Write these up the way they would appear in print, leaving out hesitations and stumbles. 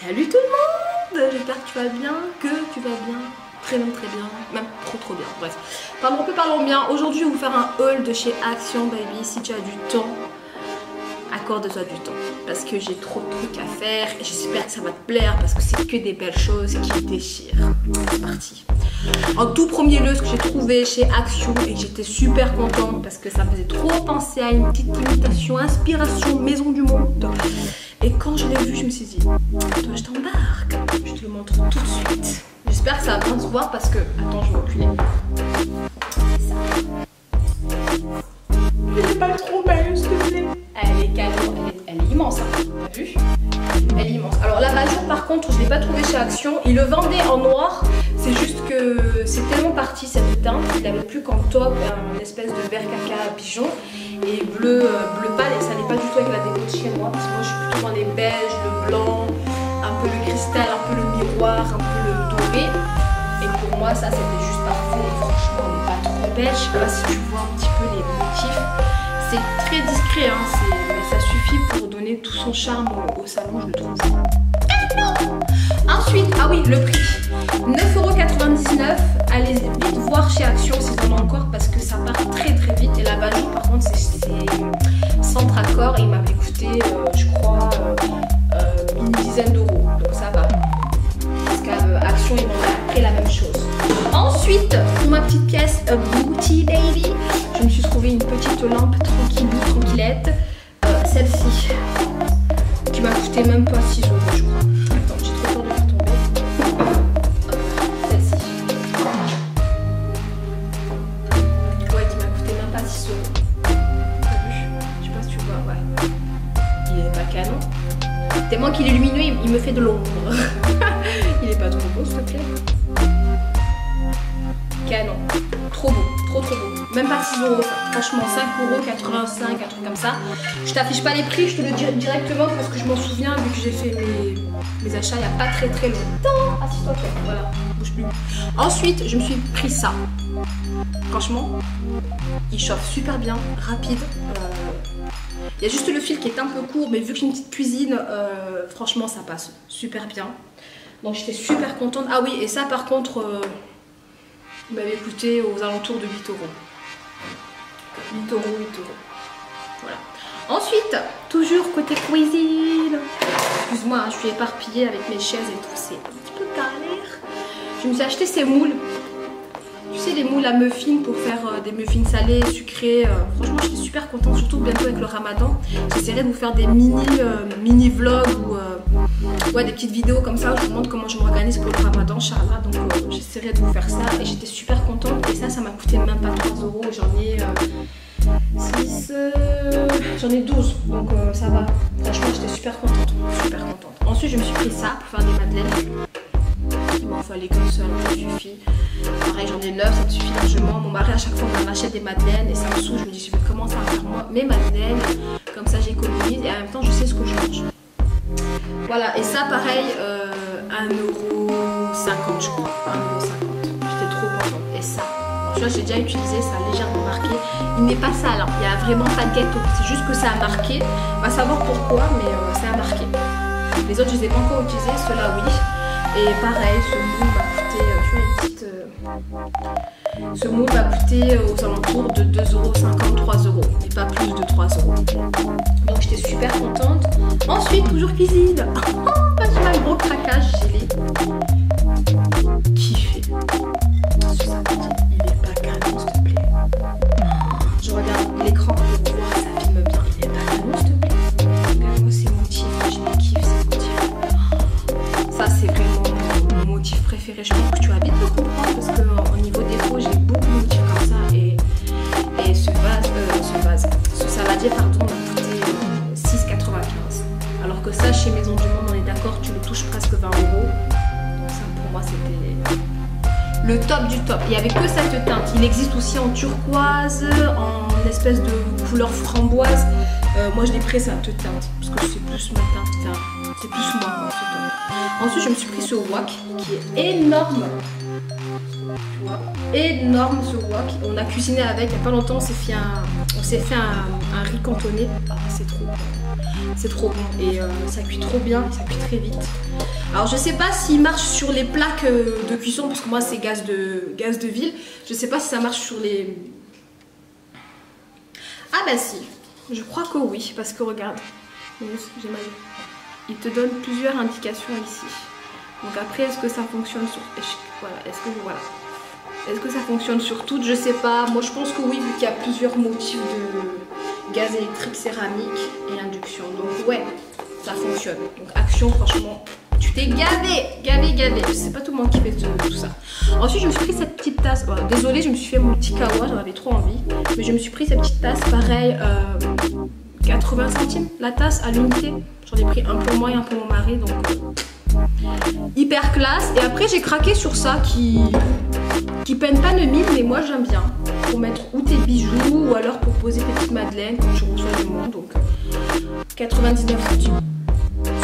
Salut tout le monde, j'espère que tu vas bien, très bien, même trop bien, bref. Parlons bien, aujourd'hui je vais vous faire un haul de chez Action Baby. Si tu as du temps, accorde-toi du temps, parce que j'ai trop de trucs à faire et j'espère que ça va te plaire, parce que c'est que des belles choses qui déchirent. C'est parti. En tout premier lieu, ce que j'ai trouvé chez Action et j'étais super contente parce que ça me faisait trop penser à une petite imitation, inspiration Maison du Monde. Et quand je l'ai vu, je me suis dit, toi je t'embarque, je te le montre tout de suite. J'espère que ça va bien se voir parce que, attends, je vais reculer. Elle est pas trop belle, s'il te plaît. Elle est canon, elle est immense, hein. T'as vu? Elle est immense. Alors la bajour par contre, je ne l'ai pas trouvé chez Action. Il le vendait en noir, c'est juste que c'est tellement parti cette teinte. Il n'avait plus qu'en top un espèce de vert caca pigeon et bleu pâle, et ça n'est pas du tout avec la déco de chez moi, parce que moi je suis plutôt dans les beiges, le blanc, un peu le cristal, un peu le miroir, un peu le doré. Et pour moi ça c'était juste parfait. Et franchement on n'est pas trop beige. Je sais pas si tu vois un petit peu les motifs. C'est très discret, hein, mais ça suffit pour donner tout son charme au salon, je le trouve. Ensuite, ah oui, le prix 9,99 €. Allez vite voir chez Action s'ils en ont encore parce que ça part très vite. Et la bajour par contre c'est centre accord et il m'avait coûté je crois une dizaine d'euros, donc ça va. Parce qu'Action ils m'ont fait la même chose. Ensuite, pour ma petite pièce Beauty Baby, je me suis trouvé une petite lampe tranquillette, celle-ci, qui m'a coûté même pas 6 €, je crois. Attends, j'ai trop peur de faire tomber. Celle-ci. Ouais, qui m'a coûté même pas 6 €. T'as vu? Je sais pas si tu vois, ouais. Il est pas canon. Tellement qu'il est lumineux, il me fait de l'ombre. Il est pas trop beau, s'il te plaît. Canon, trop beau. Même pas 6 €, franchement 5,85 €, un truc comme ça. Je t'affiche pas les prix, je te le dis directement parce que je m'en souviens vu que j'ai fait mes achats il n'y a pas très longtemps. Assis-toi, voilà, bouge plus. Ensuite, je me suis pris ça. Franchement, il chauffe super bien, rapide. Il y a juste le fil qui est un peu court, mais vu que j'ai une petite cuisine, franchement ça passe super bien. Donc j'étais super contente. Ah oui, et ça par contre... il m'avait coûté aux alentours de 8 €. 8 €. Voilà. Ensuite, toujours côté cuisine. Excuse-moi, je suis éparpillée avec mes chaises et tout. C'est un petit peu galère. Je me suis acheté ces moules. Tu sais, les moules à muffins pour faire des muffins salés, sucrés. Franchement, j'étais super contente, surtout bientôt avec le ramadan. J'essaierai de vous faire des mini vlogs ou ouais, des petites vidéos comme ça où je vous montre comment je m'organise pour le ramadan, Inch'Allah. Donc j'essaierai de vous faire ça et j'étais super contente. Et ça m'a coûté même pas 3 €. J'en ai 6, j'en ai 12. Donc ça va. Franchement, j'étais super contente. Ensuite, je me suis pris ça pour faire des madeleines. Il m'en fallait qu'un seul, ça suffit. Pareil, j'en ai 9, ça me suffit largement. Mon mari, à chaque fois, on achète des madeleines et ça me saoule. Je me dis, je vais commencer à faire moi mes madeleines. Comme ça, j'économise et en même temps, je sais ce que je mange. Voilà, et ça, pareil, 1,50 €, je crois. 1,50 €. J'étais trop contente. Et ça, tu vois, j'ai déjà utilisé, ça a légèrement marqué. Il n'est pas sale, hein. Il n'y a vraiment pas de gâteau. C'est juste que ça a marqué. On va savoir pourquoi, mais ça a marqué. Les autres, je ne les ai pas encore utilisés. Ceux-là, oui. Et pareil, ce moule m'a coûté, tu vois, une petite... ce moule m'a coûté aux alentours de 2,50 €, 3 €, mais pas plus de 3 €. Donc j'étais super contente. Ensuite, toujours cuisine. J'ai un gros craquage, j'ai kiffé. Il est pas canon, s'il te plaît. Je regarde l'écran pour voir, ça filme bien. Il est pas canon, s'il te plaît. Regarde-moi ces motifs, je les kiffe ces motifs. Ça c'est vraiment mon motif préféré. Je pense que tu vas vite le comprendre parce qu'au niveau défaut j'ai beaucoup de motifs comme ça et ce saladier pardon m'a coûté 6,95 €. Alors que ça chez Maison du Monde on est d'accord, tu le touches presque 20 €. Ça pour moi c'était le top du top. Il n'y avait que cette teinte. Il existe aussi en turquoise, en espèce de couleur framboise. Moi je l'ai pris cette teinte parce parce que c'est plus matin, c'est plus moi quoi, ce top. Ensuite je me suis pris ce wok qui est énorme. Tu vois, énorme ce wok. On a cuisiné avec il n'y a pas longtemps, on s'est fait un riz cantonné. Ah, c'est trop bon et ça cuit trop bien, ça cuit très vite. Alors je sais pas s'il marche sur les plaques de cuisson parce que moi c'est gaz de ville. Je sais pas si ça marche sur les... Ah bah si, je crois que oui parce que regarde, j'ai mal. Il te donne plusieurs indications ici. Donc après est-ce que ça fonctionne sur... Voilà, est-ce que ça fonctionne sur toutes? Je sais pas. Moi je pense que oui vu qu'il y a plusieurs motifs de gaz électrique, céramique et induction. Donc ouais, ça fonctionne. Donc Action franchement, tu t'es gavé. C'est pas tout le monde qui fait tout ça. Ensuite je me suis pris cette petite tasse. Voilà, désolée, je me suis fait mon petit kawa, j'en avais trop envie. Mais je me suis pris cette petite tasse, pareil, 80 centimes la tasse à l'unité. J'en ai pris un pour moi et un pour mon mari. Donc hyper classe. Et après j'ai craqué sur ça qui peine pas de mine, mais moi j'aime bien pour mettre ou tes bijoux ou alors pour poser tes petites madeleines quand tu reçois du monde. Donc 99 centimes,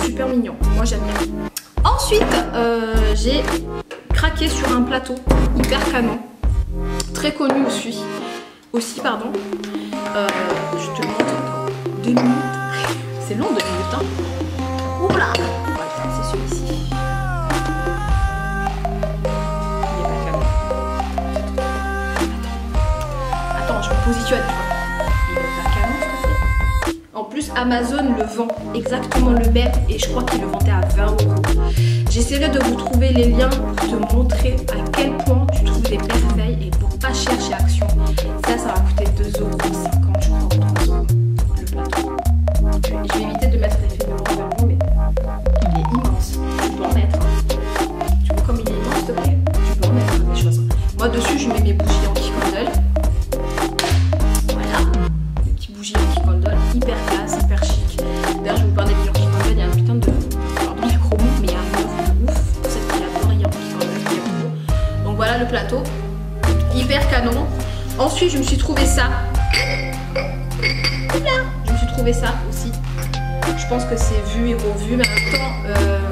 super mignon, moi j'aime bien. Ensuite j'ai craqué sur un plateau hyper canon, très connu aussi pardon. Je te montre dans 2 minutes, c'est long 2 minutes hein. Oula, c'est celui-ci. Je me positionne, tu vois. Il est pas canon ce que c'est. En plus, Amazon le vend exactement le même et je crois qu'il le vendait à 20 €. J'essaierai de vous trouver les liens pour te montrer à quel point tu trouves des merveilles et pour pas cher chez Action. Ça va coûter 2,50 € je crois, ou 3 € le plateau. Je vais éviter de mettre l'effet de vers vous, mais il est immense. Tu peux en mettre. Tu vois comme il est immense, s'il te plaît. Tu peux en mettre des choses. Moi dessus, je mets mes bougies en Kikondle. Hyper classe, hyper chic. D'ailleurs, je vais vous parler des meilleurs Kikondle. Il y a un putain de. Pardon, les gros mots, mais il y a un œuvre de ouf. Cette qui est adorée en Kikondle. Donc voilà le plateau. Hyper canon. Ensuite, je me suis trouvé ça. Je me suis trouvé ça aussi. Je pense que c'est vu et revu. Mais en même temps,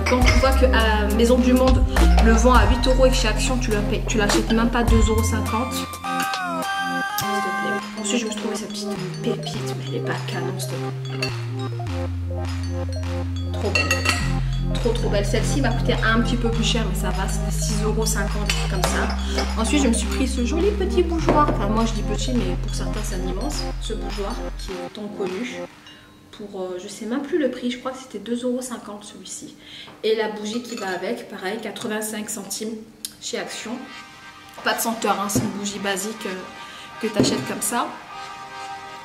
quand tu vois que à Maison du Monde le vend à 8 € et que chez Action, tu l'achètes même pas 2,50 €. Ensuite, je me suis trouvé cette petite pépite, mais elle est pas canon, s'il te plaît. Trop belle. Trop belle. Celle-ci m'a coûté un petit peu plus cher, mais ça va, c'était 6,50 € comme ça. Ensuite, je me suis pris ce joli petit bougeoir. Enfin, moi, je dis petit, mais pour certains, c'est un immense. Ce bougeoir qui est autant connu. Pour, je sais même plus le prix, je crois que c'était 2,50 € celui-ci. Et la bougie qui va avec, pareil, 85 centimes chez Action. Pas de senteur, hein, c'est une bougie basique. Que tu achètes comme ça.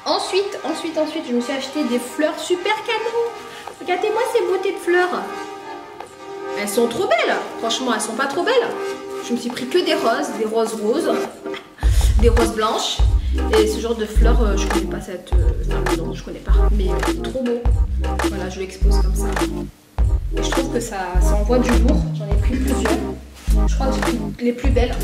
Ensuite, je me suis acheté des fleurs super canon. Regardez-moi ces beautés de fleurs. Elles sont trop belles. Franchement, elles sont pas trop belles. Je me suis pris que des roses roses, des roses blanches. Et ce genre de fleurs, je connais pas cette... non, je connais pas. Mais trop beau. Voilà, je l'expose comme ça. Et je trouve que ça envoie du lourd. J'en ai pris plusieurs. Je crois que j'ai pris les plus belles.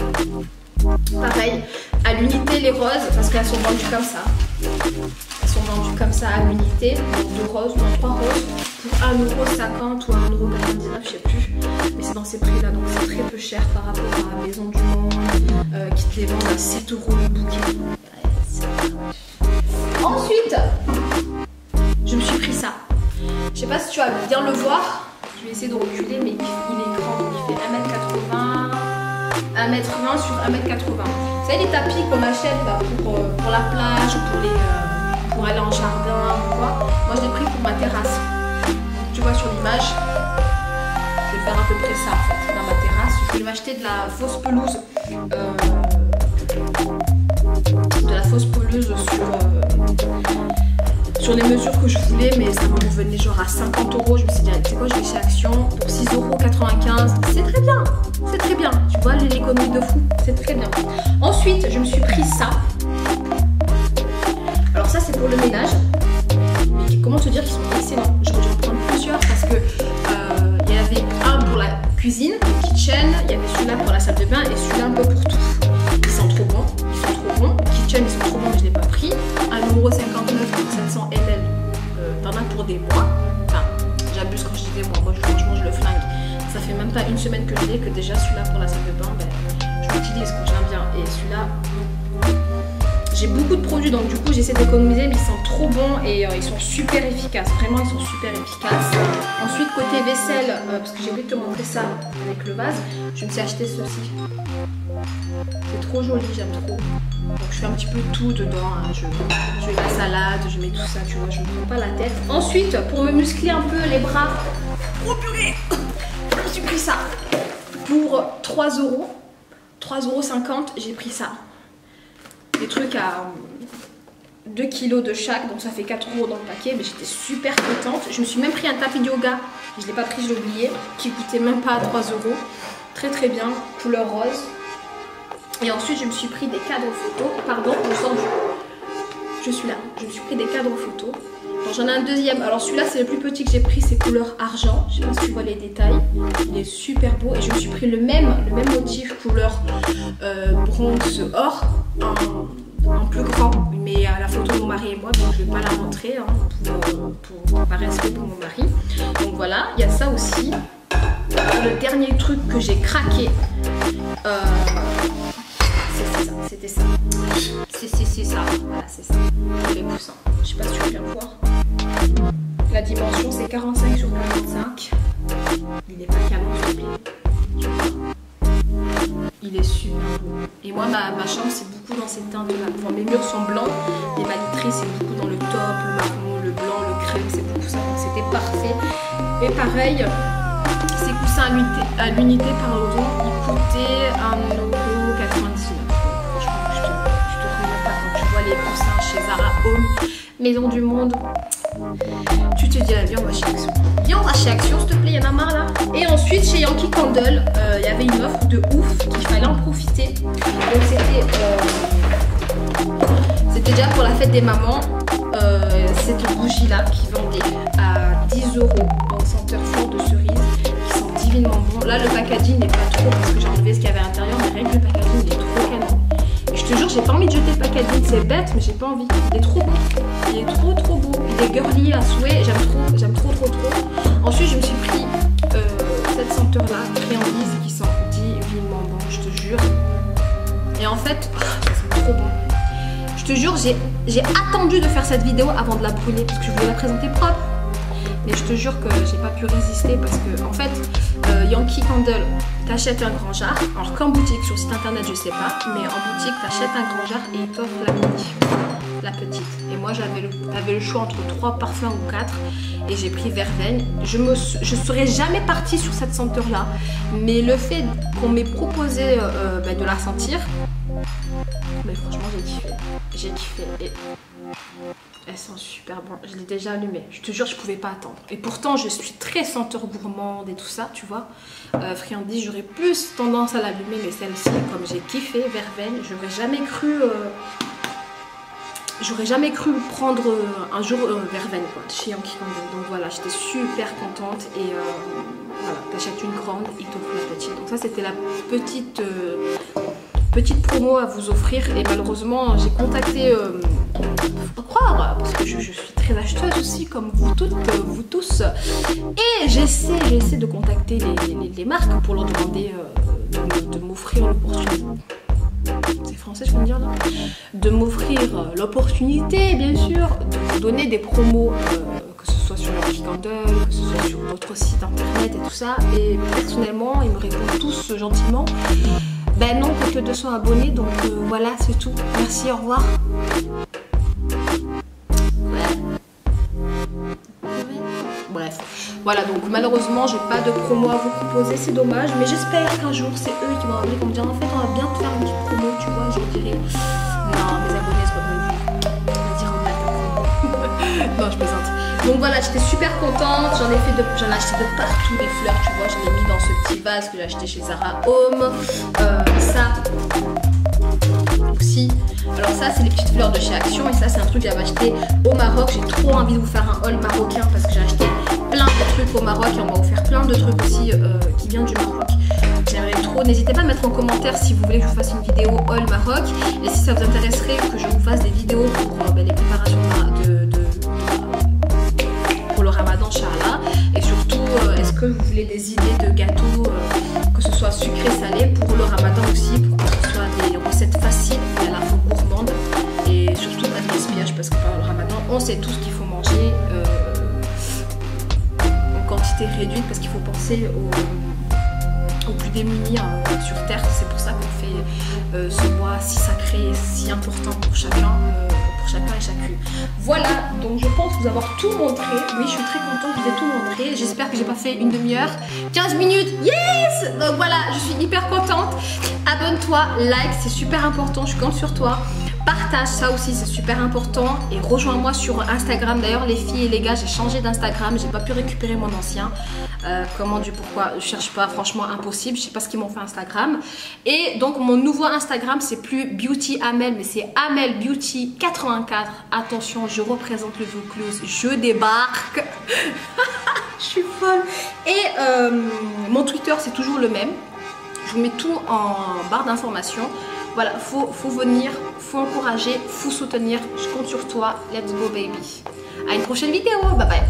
Pareil, à l'unité les roses, parce qu'elles sont vendues comme ça. Elles sont vendues comme ça à l'unité, donc 2 roses, donc 3 roses, pour 1,50 € ou 1,99 €, je sais plus. Mais c'est dans ces prix-là, donc c'est très peu cher par rapport à la Maison du Monde, qui te les vendent à 7 € le bouquet. Ensuite, je me suis pris ça. Je sais pas si tu vas bien le voir, je vais essayer de reculer, mais il est grand, donc il fait 1,80 m. 1,20 m sur 1,80 m. Vous savez les tapis qu'on achète là, pour la plage, pour aller en jardin ou quoi. Moi je l'ai pris pour ma terrasse. Tu vois sur l'image, je vais faire à peu près ça en fait dans ma terrasse. Je vais m'acheter de la fausse pelouse. Sur les mesures que je voulais, mais ça me revenait genre à 50 €. Je me suis dit, tu sais quoi, je vais chez Action pour 6,95 €. C'est très bien, c'est très bien. Tu vois, l'économie de fou, c'est très bien. Ensuite, je me suis pris ça. Alors ça, c'est pour le ménage. Mais comment te dire qu'ils sont excellents. J'aurais dû en prendre plusieurs parce que il y avait un pour la cuisine, le kitchen, il y avait celui-là pour la salle de bain et celui-là un peu pour tout. Ils sont trop bons, Kitchen, ils sont trop bons, mais je ne l'ai pas pris. 1,59 € pour 700 ml. T'en as pour des mois. fait même pas une semaine que je l'ai, que déjà celui-là pour la salle de bain, ben, je l'utilise quand j'aime bien. Et celui-là, j'ai beaucoup de produits, donc du coup j'essaie d'économiser, mais ils sont trop bons et ils sont super efficaces. Vraiment, ils sont super efficaces. Ensuite, côté vaisselle, parce que j'ai oublié de te montrer ça avec le vase, je me suis acheté ceci. C'est trop joli, j'aime trop. Donc je fais un petit peu tout dedans, hein. Je mets la salade, je mets tout ça, tu vois, je ne me prends pas la tête. Ensuite, pour me muscler un peu les bras, oh purée, je me suis pris ça pour 3 €. 3,50 €, j'ai pris ça. Des trucs à 2 kg de chaque, donc ça fait 4 € dans le paquet, mais j'étais super contente. Je me suis même pris un tapis de yoga, je ne l'ai pas pris, je l'ai oublié, qui coûtait même pas 3 €. Très très bien, couleur rose. Et ensuite je me suis pris des cadres photos, pardon, je suis là, je me suis pris des cadres photos. J'en ai un deuxième, alors celui-là c'est le plus petit que j'ai pris, c'est couleur argent, je sais pas si tu vois les détails, il est super beau et je me suis pris le même motif couleur bronze or en plus grand, mais à la photo de mon mari et moi, donc je vais pas la montrer hein, par respect pour mon mari. Donc voilà, il y a ça aussi. Le dernier truc que j'ai craqué, c'était ça. C'est ça, voilà, c'est ça. Les poussins. Je sais pas si tu peux bien voir. La dimension c'est 45 sur 45. Il n'est pas canon, s'il te plaît. Il est super beau. Et moi, ma chambre, c'est beaucoup dans cette teinte-là. Bon, mes murs sont blancs, mais ma literie, c'est beaucoup dans le top, le marron, le blanc, le crème, c'est beaucoup ça. Donc c'était parfait. Et pareil, ces coussins à l'unité, pardon, ils coûtaient 1,99 €. Les coussins chez Zara Home, Maison du Monde, tu te dis viens on va chez Action, viens on va chez Action s'il te plaît, il y en a marre là. Et ensuite chez Yankee Candle, il y avait une offre de ouf qu'il fallait en profiter. Donc c'était déjà pour la fête des mamans, cette bougie là qui vendait à 10 € en senteur fort de cerise, qui sent divinement bon. Là le packaging n'est pas trop parce que j'ai enlevé ce qu'il y avait à l'intérieur, mais rien que le packaging il est trop canon. Je te jure, j'ai pas envie de jeter le packaging, c'est bête, mais j'ai pas envie. Il est trop beau. Il est trop beau. Il est girly à souhait. J'aime trop. Ensuite, je me suis pris cette senteur-là, friandise, qui sent divinement bon, je te jure. Et en fait, ça sent trop bon. Je te jure, j'ai attendu de faire cette vidéo avant de la brûler parce que je voulais la présenter propre. Mais je te jure que j'ai pas pu résister parce que, en fait, Yankee Candle, t'achètes un grand jar. Alors qu'en boutique, sur site internet, je sais pas, mais en boutique, t'achètes un grand jar et ils t'offrent la mini, la petite. Et moi, j'avais le choix entre 3 parfums ou 4 et j'ai pris Verveine. Je serais jamais partie sur cette senteur-là, mais le fait qu'on m'ait proposé de la sentir, mais franchement, j'ai kiffé. Et elles sont super bonnes. Je l'ai déjà allumée. Je te jure, je pouvais pas attendre. Et pourtant, je suis très senteur gourmande et tout ça, tu vois. Friandise, j'aurais plus tendance à l'allumer, mais celle-ci, comme j'ai kiffé, Verveine, j'aurais jamais cru prendre un jour Verveine quoi, chez Yankee Candle. Donc voilà, j'étais super contente et voilà, t'achètes une grande, ils t'offrent la petite. Donc ça, c'était la petite promo à vous offrir et malheureusement j'ai contacté, faut pas croire, parce que je suis très acheteuse aussi comme vous toutes, vous tous, et j'essaie de contacter les marques pour leur demander de m'offrir l'opportunité. C'est français je peux me dire là, de m'offrir l'opportunité bien sûr de vous donner des promos, que ce soit sur Yankee Candle, que ce soit sur votre site internet et tout ça, et personnellement ils me répondent tous gentiment. Ben non, que 200 abonnés, donc voilà, c'est tout. Merci, au revoir. Bref, voilà, donc malheureusement, j'ai pas de promo à vous proposer, c'est dommage, mais j'espère qu'un jour, c'est eux qui vont appeler pour me dire en fait, on va bien te faire une petite promo, tu vois, je dirais. Non, mes abonnés se reviennent. On va dire en matin. Non, je plaisante. Donc voilà, j'étais super contente, j'en ai acheté de partout des fleurs, tu vois, j'en ai mis dans ce petit vase que j'ai acheté chez Zara Home, ça aussi, alors ça c'est les petites fleurs de chez Action et ça c'est un truc que j'avais acheté au Maroc, j'ai trop envie de vous faire un haul marocain parce que j'ai acheté plein de trucs au Maroc et on m'a offert plein de trucs aussi qui viennent du Maroc. J'aimerais trop, n'hésitez pas à mettre en commentaire si vous voulez que je vous fasse une vidéo haul Maroc et si ça vous intéresserait que je vous fasse des vidéos pour les préparations pour le Ramadan, Inch'Allah. Et surtout, est-ce que vous voulez des idées de gâteaux sucré-salé pour le ramadan aussi, pour que ce soit des recettes faciles et à la fois gourmandes et surtout pas de gaspillage parce que pendant le ramadan on sait tous qu'il faut manger en quantité réduite parce qu'il faut penser aux plus démunis sur terre. C'est pour ça qu'on fait ce mois si sacré et si important pour chacun et chacune. Voilà, donc je pense vous avoir tout montré. Oui, je suis très contente, je vous ai tout montré. J'espère que j'ai pas fait une demi-heure, 15 minutes, yes. Donc voilà, je suis hyper contente. Abonne-toi, like, c'est super important, je compte sur toi. Partage, ça aussi c'est super important. Et rejoins-moi sur Instagram. D'ailleurs les filles et les gars, j'ai changé d'Instagram. J'ai pas pu récupérer mon ancien. Comment Dieu pourquoi, je cherche pas, franchement impossible. Je sais pas ce qu'ils m'ont fait Instagram. Et donc mon nouveau Instagram c'est plus Beauty Amel, mais c'est Amel Beauty 84. Attention, je représente le Vaucluse, je débarque. Je suis folle. Et mon Twitter c'est toujours le même. Je vous mets tout en barre d'informations. Voilà, faut venir, faut encourager, faut soutenir. Je compte sur toi. Let's go baby. À une prochaine vidéo. Bye bye.